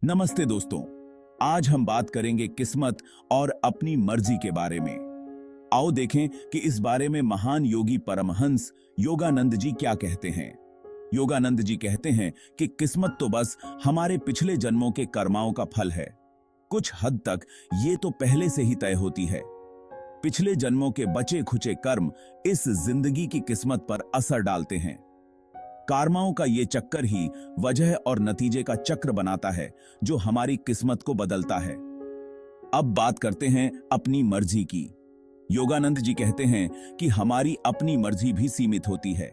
नमस्ते दोस्तों। आज हम बात करेंगे किस्मत और अपनी मर्जी के बारे में। आओ देखें कि इस बारे में महान योगी परमहंस योगानंद जी क्या कहते हैं। योगानंद जी कहते हैं कि किस्मत तो बस हमारे पिछले जन्मों के कर्माओं का फल है। कुछ हद तक ये तो पहले से ही तय होती है। पिछले जन्मों के बचे खुचे कर्म इस जिंदगी की किस्मत पर असर डालते हैं। कर्माओं का ये चक्कर ही वजह और नतीजे का चक्र बनाता है जो हमारी किस्मत को बदलता है। अब बात करते हैं अपनी मर्जी की। योगानंद जी कहते हैं कि हमारी अपनी मर्जी भी सीमित होती है।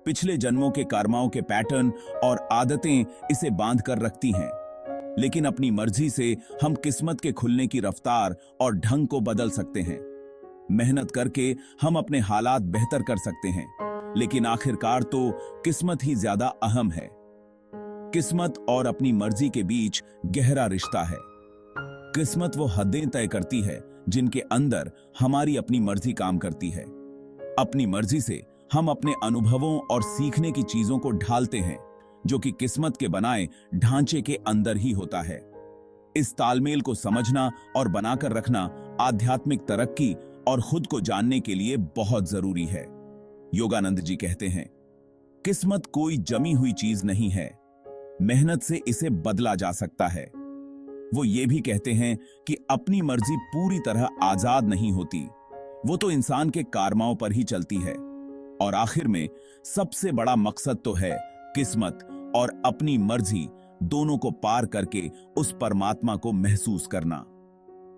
पिछले जन्मों के कर्माओं के पैटर्न और आदतें इसे बांध कर रखती हैं, लेकिन अपनी मर्जी से हम किस्मत के खुलने की रफ्तार और ढंग को बदल सकते हैं। मेहनत करके हम अपने हालात बेहतर कर सकते हैं, लेकिन आखिरकार तो किस्मत ही ज्यादा अहम है। किस्मत और अपनी मर्जी के बीच गहरा रिश्ता है। किस्मत वो हदें तय करती है जिनके अंदर हमारी अपनी मर्जी काम करती है। अपनी मर्जी से हम अपने अनुभवों और सीखने की चीजों को ढालते हैं, जो कि किस्मत के बनाए ढांचे के अंदर ही होता है। इस तालमेल को समझना और बनाकर रखना आध्यात्मिक तरक्की और खुद को जानने के लिए बहुत जरूरी है। योगानंद जी कहते हैं, किस्मत कोई जमी हुई चीज नहीं है, मेहनत से इसे बदला जा सकता है। वो ये भी कहते हैं कि अपनी मर्जी पूरी तरह आजाद नहीं होती, वो तो इंसान के कर्माओं पर ही चलती है। और आखिर में सबसे बड़ा मकसद तो है किस्मत और अपनी मर्जी दोनों को पार करके उस परमात्मा को महसूस करना।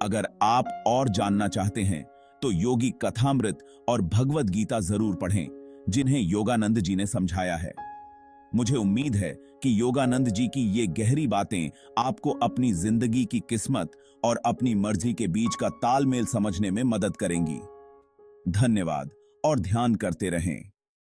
अगर आप और जानना चाहते हैं तो योगी कथामृत और भगवद गीता जरूर पढ़ें, जिन्हें योगानंद जी ने समझाया है। मुझे उम्मीद है कि योगानंद जी की ये गहरी बातें आपको अपनी जिंदगी की किस्मत और अपनी मर्जी के बीच का तालमेल समझने में मदद करेंगी। धन्यवाद और ध्यान करते रहें।